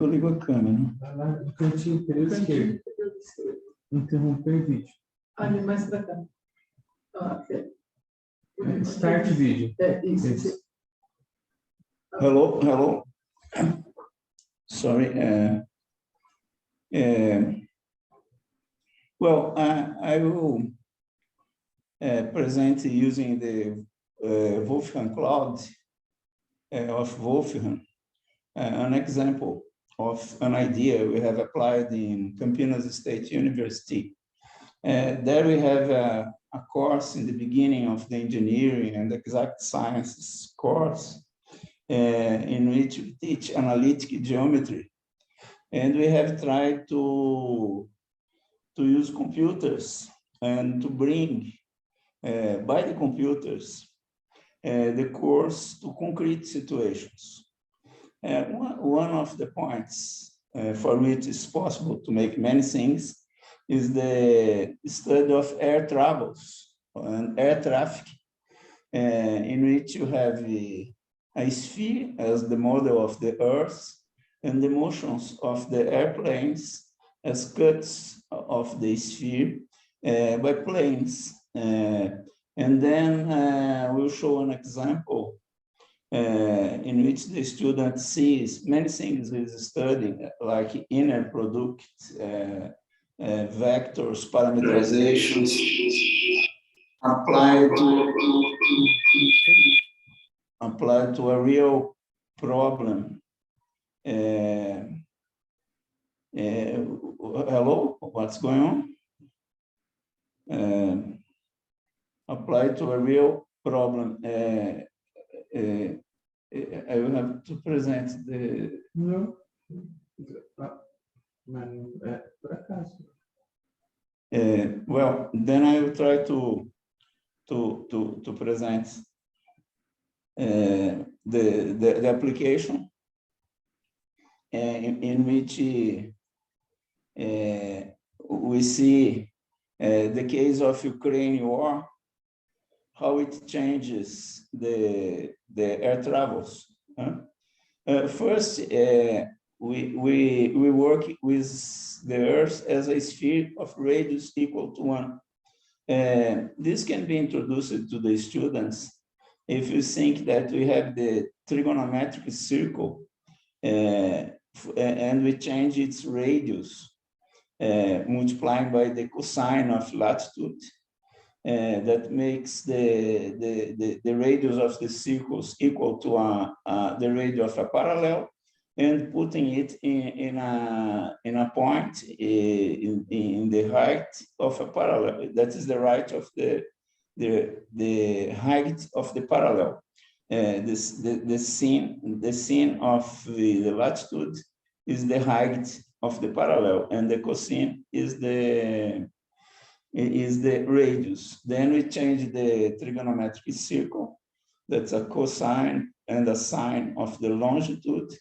Eu ligo a câmera. Vai lá no cantinho inferior esquerdo. Interromper vídeo. Olha mais para cá. Start vídeo. Isso. Hello. Sorry. Well, I will present using the Wolfram cloud of Wolfram, an example of an idea we have applied in Campinas State University. There we have a course in the beginning of the engineering and exact sciences course in which we teach analytic geometry. And we have tried to use computers and to bring by the computers the course to concrete situations. One of the points for which it's possible to make many things is the study of air travels and air traffic, in which you have a sphere as the model of the Earth and the motions of the airplanes as cuts of the sphere by planes. And then we'll show an example in which the student sees many things he's studying, like inner product, vectors, parameterizations, applied to a real problem. Hello, what's going on? Applied to a real problem. I will have to present the. No. Por acaso. Well, then I will try to present the application in which we see the case of Ukraine war, how it changes the air travels. First, we work with the Earth as a sphere of radius equal to 1. This can be introduced to the students if you think that we have the trigonometric circle and we change its radius, multiplying by the cosine of latitude. That makes the radius of the circles equal to the radius of a parallel, and putting it in a point in the height of a parallel. That is the right of the height of the parallel. The sin of the latitude is the height of the parallel, and the cosine is the radius. Then we change the trigonometric circle, that's a cosine and a sine of the longitude,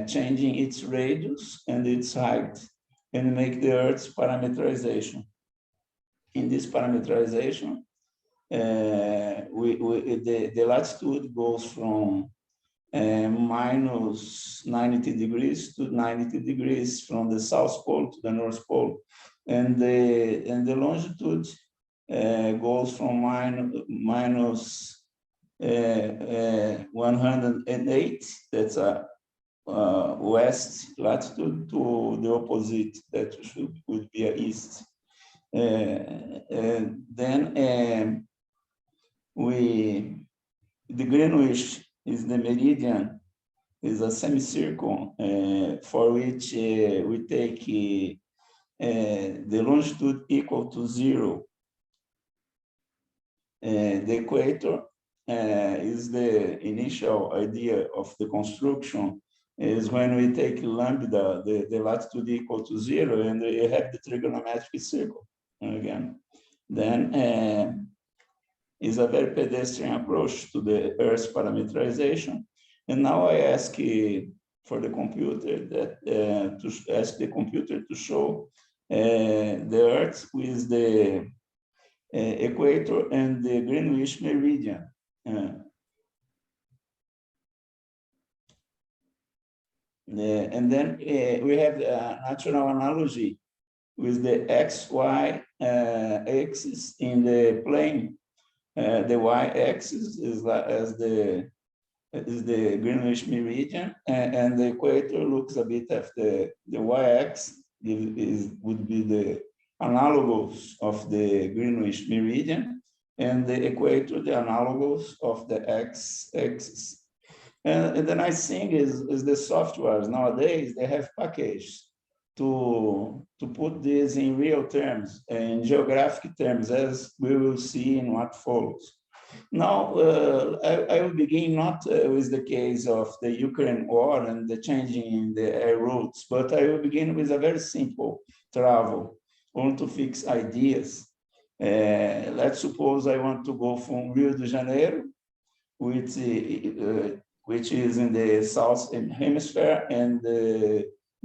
changing its radius and its height, and make the Earth's parameterization. In this parameterization, the latitude goes from minus 90 degrees to 90 degrees from the South Pole to the North Pole. And the longitude goes from minus 108, that's a west latitude, to the opposite, that would be a east. And then the Greenwich is the meridian, is a semicircle for which we take the longitude equal to 0. The equator is the initial idea of the construction, is when we take lambda, the latitude equal to 0, and we have the trigonometric circle again. Then is a very pedestrian approach to the Earth's parameterization. And now I ask for the computer to ask the computer to show the Earth with the equator and the Greenwich meridian. And then we have a natural analogy with the XY axis in the plane. The Y-axis is the Greenwich meridian, and the equator looks a bit at the Y-axis would be the analogous of the Greenwich meridian, and the equator the analogous of the X-axis. And the nice thing is the softwares nowadays, they have packages to put this in real terms, in geographic terms, as we will see in what follows. Now, I will begin not with the case of the Ukraine war and the changing in the air routes, but I will begin with a very simple travel, only to fix ideas. Let's suppose I want to go from Rio de Janeiro, which is in the south hemisphere, and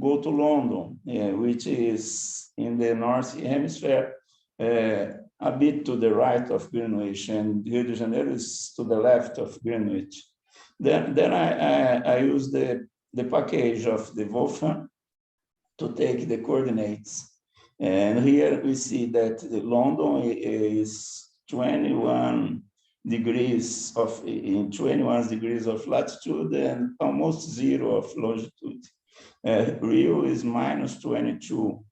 go to London, which is in the north hemisphere, a bit to the right of Greenwich, and Rio de Janeiro is to the left of Greenwich. Then I use the package of the Wolfram to take the coordinates. And here we see that London is 21 degrees of latitude and almost 0 of longitude. Rio is minus 22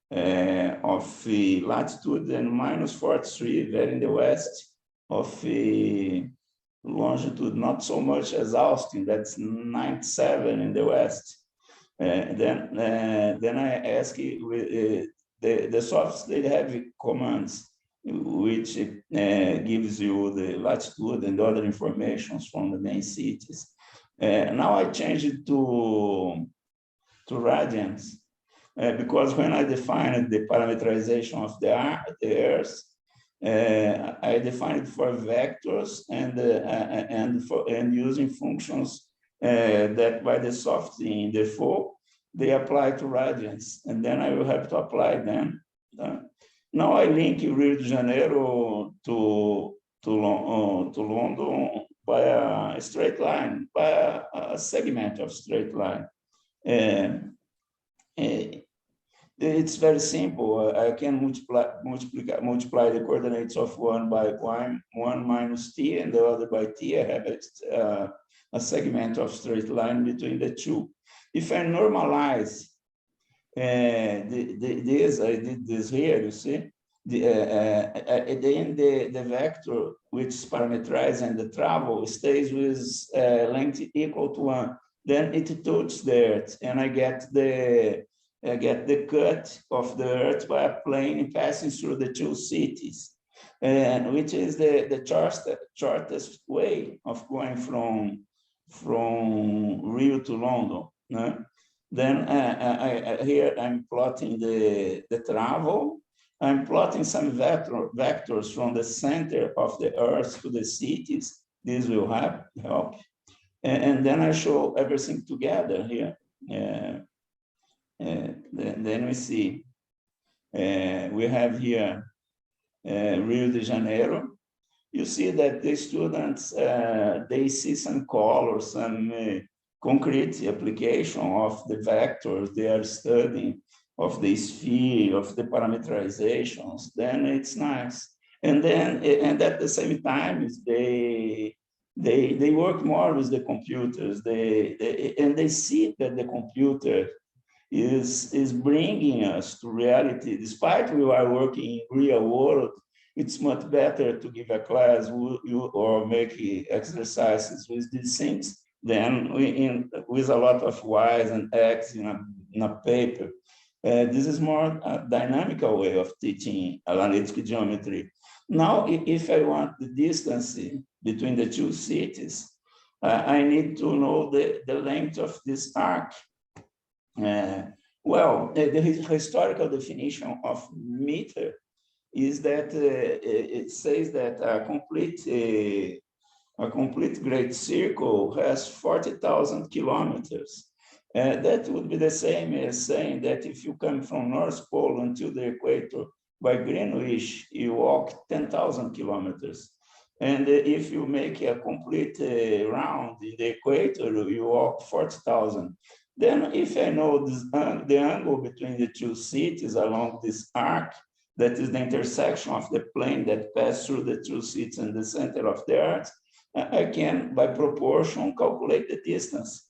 of the latitude and minus 43, very in the west of the longitude, not so much as Austin, that's 97 in the west. Then I ask you, the softs, they have commands which gives you the latitude and other informations from the main cities. Now I change it to radians, because when I defined the parameterization of the Earth, I defined it for vectors and using functions that by the soft in default they apply to radians, and then I will have to apply them. Now I link Rio de Janeiro to London by a straight line, by a segment of straight line. It's very simple. I can multiply the coordinates of one by one minus t, and the other by t. I have a segment of straight line between the two. If I normalize this, I did this here, you see, then the vector which is parameterized and the travel stays with length equal to 1. Then it tilts the Earth, and I get the cut of the Earth by a plane passing through the two cities, and which is the shortest way of going from Rio to London. Then here I'm plotting the travel. I'm plotting some vectors from the center of the Earth to the cities. This will help. And then I show everything together here. Then we see, we have here Rio de Janeiro. You see that the students, they see some color, some concrete application of the vectors they are studying, of the sphere, of the parameterizations. Then it's nice. And then, and at the same time, they work more with the computers. And they see that the computer is bringing us to reality. Despite we are working in real world, it's much better to give a class or make exercises with these things than with a lot of Y's and X in a paper. This is more a dynamical way of teaching analytic geometry. Now, if I want the distance between the two cities, I need to know the length of this arc. Well, the historical definition of meter is that it says that a complete great circle has 40,000 kilometers. That would be the same as saying that if you come from North Pole until the equator by Greenwich, you walk 10,000 kilometers. And if you make a complete round in the equator, you walk 40,000. Then if I know this, the angle between the two cities along this arc, that is the intersection of the plane that passes through the two cities and the center of the Earth, I can, by proportion, calculate the distance.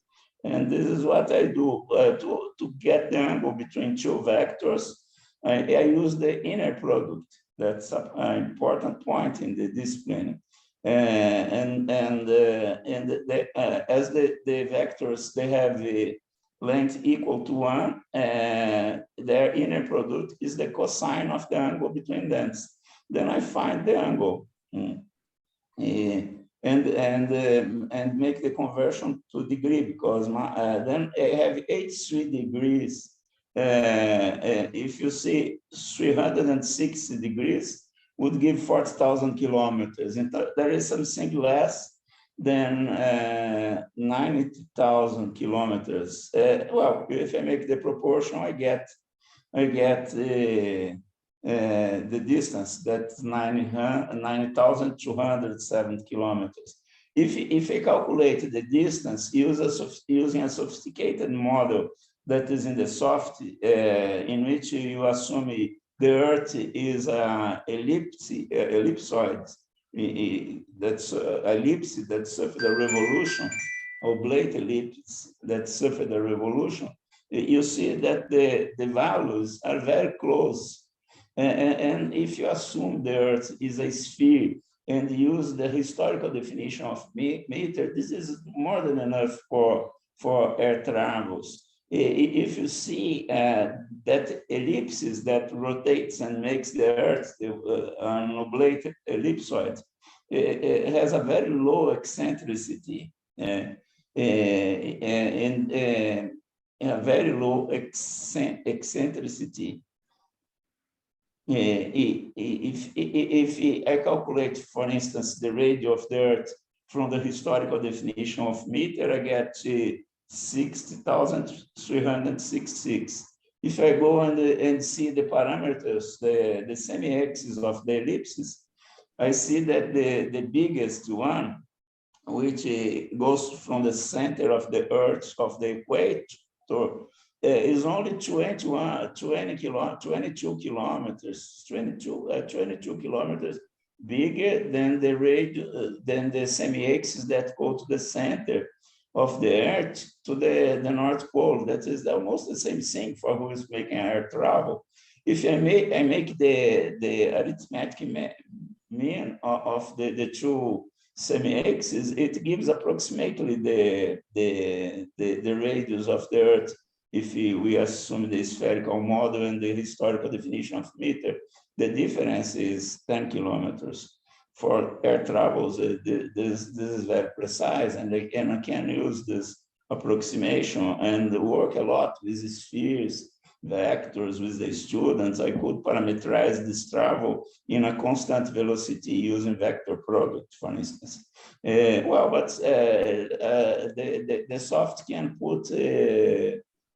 And this is what I do to get the angle between two vectors. I use the inner product. That's an important point in the discipline. As the vectors, they have the length equal to 1, their inner product is the cosine of the angle between them. Then I find the angle and make the conversion to degree, because then I have 83 degrees. If you see 360 degrees would give 40,000 kilometers. And there is something less than 90,000 kilometers. Well, if I make the proportion, I get the distance, that's 90,207 kilometers. If I calculate the distance using a sophisticated model that is in the soft, in which you assume the Earth is ellipsoid, that's ellipse that suffered a revolution, oblate ellipse that suffered a revolution, you see that the values are very close. And if you assume the Earth is a sphere and use the historical definition of meter, this is more than enough for air travels. If you see that ellipses that rotates and makes the Earth an oblate ellipsoid, it has a very low eccentricity and a very low eccentricity. If I calculate, for instance, the radius of the Earth from the historical definition of meter, I get 60,366. If I go and see the parameters, the semi-axis of the ellipses, I see that the biggest one, which goes from the center of the Earth, of the equator, is only 22 kilometers, 22 kilometers bigger than the radius, than the semi-axis that go to the center of the Earth to the North Pole. That is almost the same thing for who is making air travel. If I make the arithmetic mean of the two semi-axes, it gives approximately the radius of the Earth if we assume the spherical model and the historical definition of meter. The difference is 10 kilometers. For air travels, this is very precise, and I can use this approximation and work a lot with spheres, vectors, with the students. I could parameterize this travel in a constant velocity using vector product, for instance. But the soft can put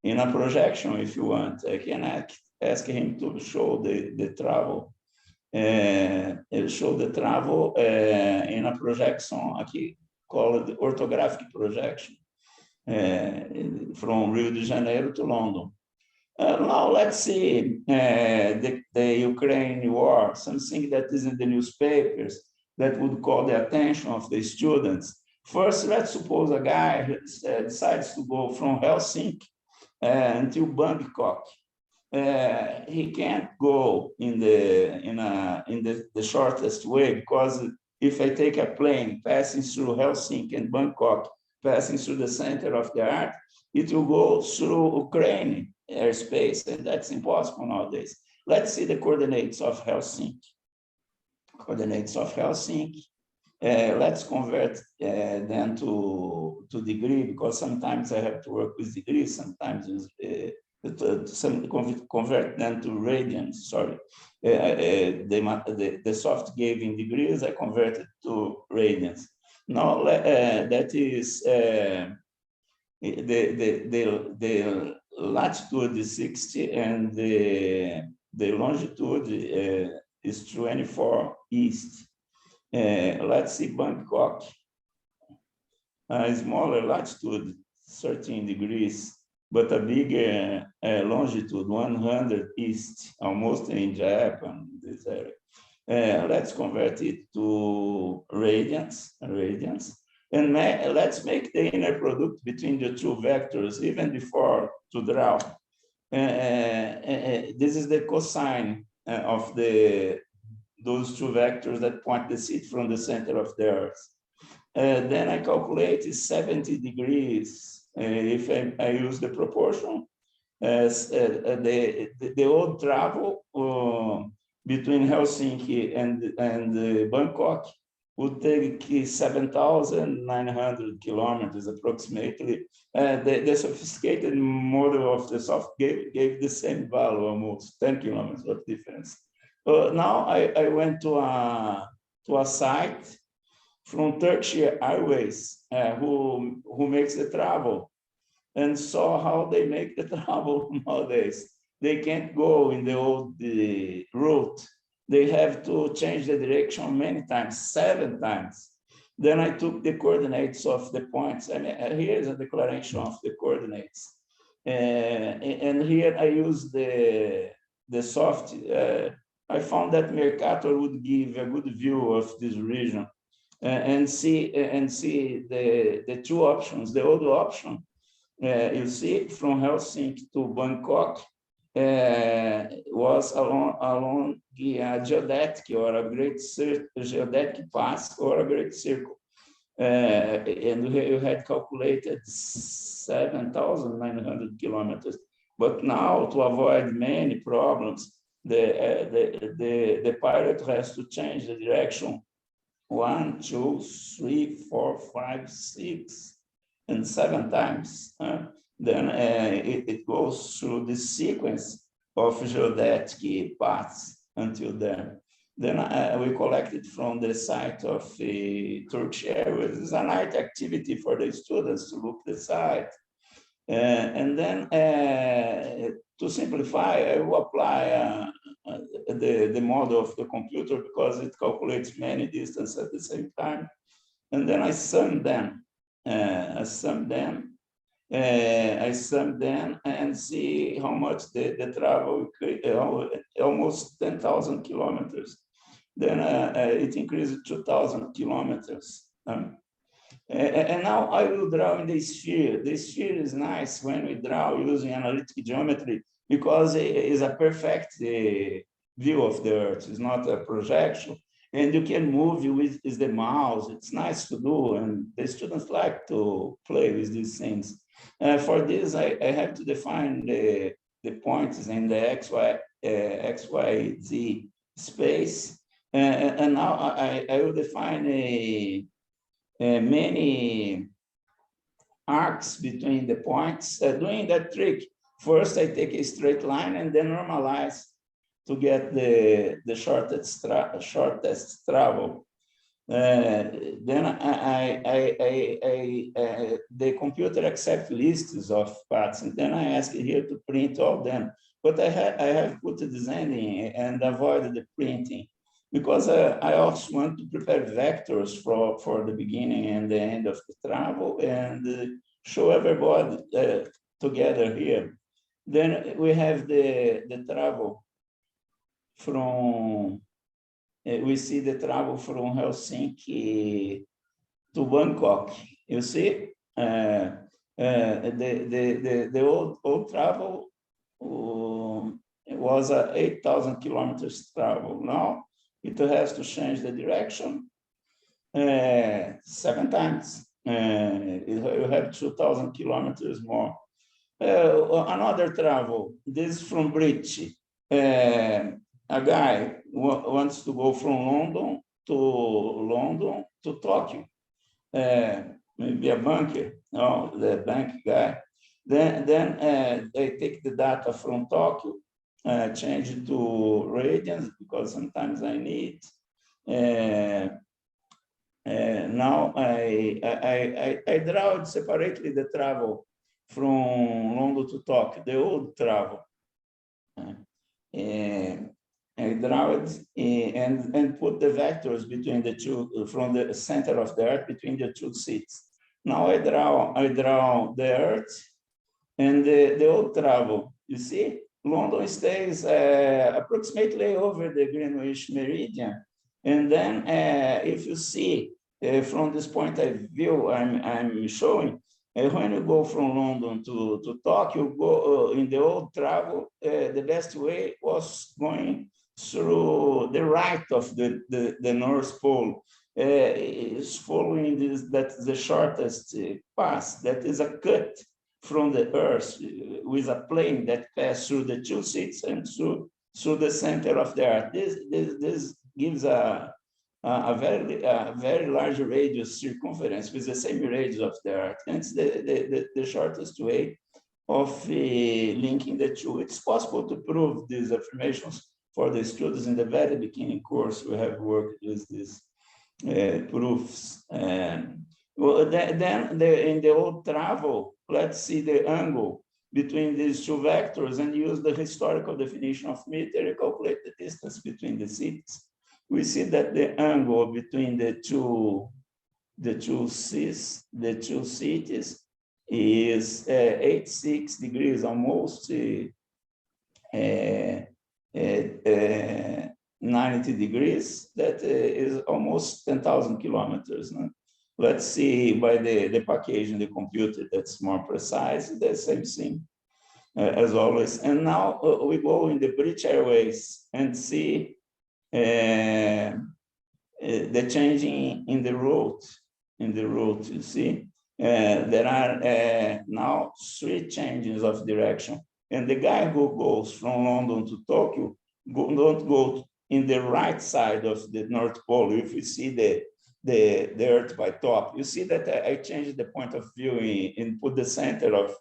in a projection if you want. I can ask him to show the travel. Show the travel in a projection aqui called orthographic projection from Rio de Janeiro to London. Now let's see the Ukraine war, something that is in the newspapers that would call the attention of the students. First, let's suppose a guy decides to go from Helsinki until Bangkok. He can't go in the shortest way, because if I take a plane passing through Helsinki and Bangkok, passing through the center of the Earth, it will go through Ukraine airspace, and that's impossible nowadays. Let's see the coordinates of Helsinki. Coordinates of Helsinki. Let's convert them to degree, because sometimes I have to work with degrees, sometimes convert them to radians, sorry. The soft gave in degrees, I converted to radians. Now that is the latitude is 60 and the longitude is 24 east. Let's see Bangkok, smaller latitude, 13 degrees. but a bigger longitude, 100 east, almost in Japan, this area. Let's convert it to radians, and let's make the inner product between the two vectors even before to draw. This is the cosine of those two vectors that point the seed from the center of the Earth. Then I calculate 70 degrees if I use the proportion. The old travel between Helsinki and Bangkok would take 7,900 kilometers approximately. The sophisticated model of the soft gave the same value, almost 10 kilometers of difference. Now I went to a site from Turkish Airways who makes the travel, and saw how they make the travel nowadays. They can't go in the old route. They have to change the direction many times, 7 times. Then I took the coordinates of the points. I mean, here's a declaration of the coordinates. And here I use the soft. I found that Mercator would give a good view of this region and see the two options. The old option, you see, from Helsinki to Bangkok was along the geodetic or a great geodetic path or a great circle. And you had calculated 7,900 kilometers. But now, to avoid many problems, the pilot has to change the direction 1, 2, 3, 4, 5, 6, and 7 times. Then it goes through the sequence of geodetic paths until then. Then we collected from the site of Turkish Airways. It's a night activity for the students to look the site. And then to simplify, I will apply the model of the computer because it calculates many distances at the same time. And then I sum them. I sum them and see how much the travel, almost 10,000 kilometers. Then it increased to 2,000 kilometers. And now I will draw in the sphere. The sphere is nice when we draw using analytic geometry because it is a perfect view of the Earth. It's not a projection. And you can move with the mouse. It's nice to do. And the students like to play with these things. For this, I have to define the points in the X, Y, Z space. And now I will define many arcs between the points. Doing that trick, first I take a straight line and then normalize to get the shortest travel. Then the computer accepts lists of paths, and then I ask it here to print all of them. But I have put the designing and avoided the printing because I also want to prepare vectors for the beginning and the end of the travel and show everybody together here. Then we have the travel from, we see the travel from Helsinki to Bangkok. You see, the old travel was 8,000 kilometers travel. Now it has to change the direction 7 times. You have 2,000 kilometers more. Another travel, this is from British. A guy wants to go from London to Tokyo. Maybe a banker, no, the bank guy. Then they take the data from Tokyo, change it to radians because sometimes I need. Now I draw it separately the travel from London to Tokyo, the old travel. I draw it and put the vectors between the two, from the center of the Earth between the two seats. Now I draw the Earth and the old travel. You see, London stays approximately over the Greenwich meridian. And then if you see from this point of view I'm showing, when you go from London to Tokyo, go in the old travel, the best way was going through the right of the North Pole. Is following this, that's the shortest pass, that is a cut from the Earth with a plane that passes through the two seats and through the center of the Earth. This gives a very large radius circumference with the same radius of the Earth. And it's the shortest way of linking the two. It's possible to prove these affirmations for the students in the very beginning course. We have worked with these proofs. Well, then in the old travel, let's see the angle between these two vectors and use the historical definition of meter to calculate the distance between the cities. We see that the angle between the two cities is 86 degrees, almost 90 degrees. That is almost 10,000 kilometers. No? Let's see by the package in the computer that's more precise, the same thing as always. And now we go in the British Airways and see the changing in the route. You see, there are now 3 changes of direction. And the guy who goes from London to Tokyo don't go in the right side of the North Pole. If we see the Earth by top, you see that I changed the point of view and put the center of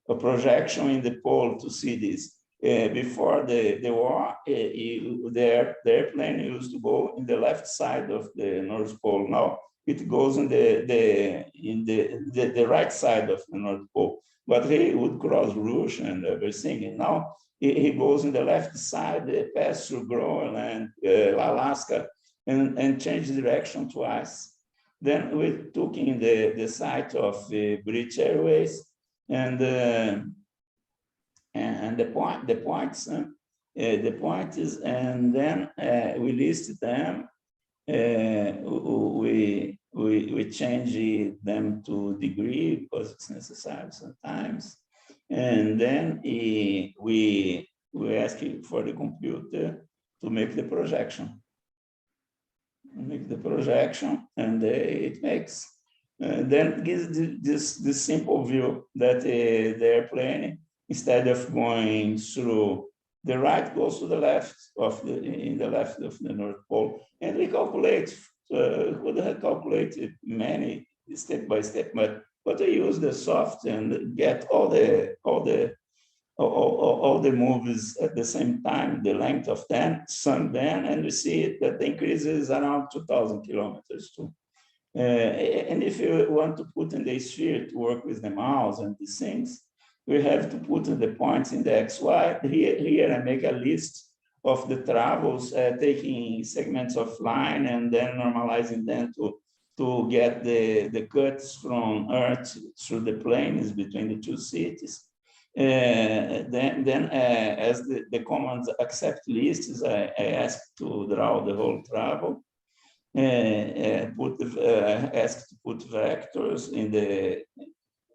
a projection in the pole to see this. Before the war, the airplane used to go in the left side of the North Pole. Now it goes in the right side of the North Pole. But he would cross Russia and everything. And now he goes in the left side, pass through Greenland, Alaska, and change direction twice. Then we took in the site of the British Airways and the points, and then we listed them. We change them to degree because it's necessary sometimes. And then we ask for the computer to make the projection. And it makes. Then it gives this simple view that the airplane, instead of going through the right, goes to the left in the left of the North Pole. And we calculate. Could have calculated many step by step, but we use the soft and get all the movies at the same time, the length of sunband, and we see that the increase is around 2,000 kilometers too. And if you want to put in the sphere to work with the mouse and these things, we have to put in the points in the XY. Here I make a list of the travels, taking segments of line and then normalizing them to get the cuts from Earth through the planes between the two cities. Then as the commands accept lists, I ask to draw the whole travel. Ask to put vectors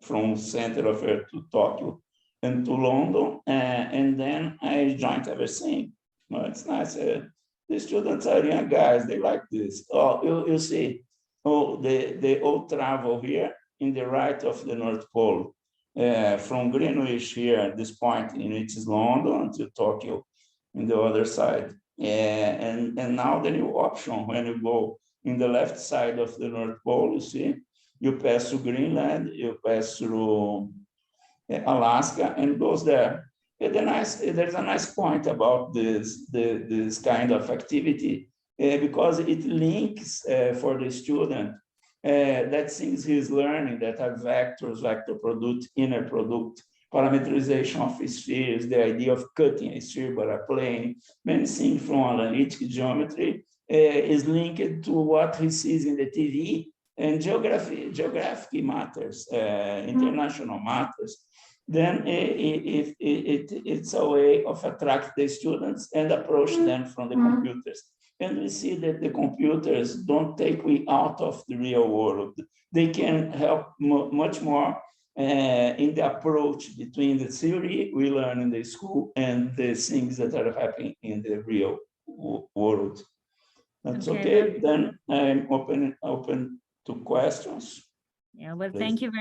from center of Earth to Tokyo and to London, and then I joined everything. Well, it's nice. The students are young guys; they like this. Oh, you see, the old travel here in the right of the North Pole, from Greenwich here, this point in which is London, to Tokyo, in the other side. And now the new option, when you go in the left side of the North Pole, you see, you pass through Greenland, you pass through Alaska, and goes there. There's a nice point about this kind of activity because it links for the student that things he's learning that are vectors, vector product, inner product, parameterization of spheres, the idea of cutting a sphere by a plane, many things from analytic geometry is linked to what he sees in the TV and geographic matters, international matters. then it's a way of attract the students and approach them from the computers. And we see that the computers don't take me out of the real world. They can help much more in the approach between the theory we learn in the school and the things that are happening in the real world. That's okay. Then I'm open to questions. Yeah, well, Please. thank you very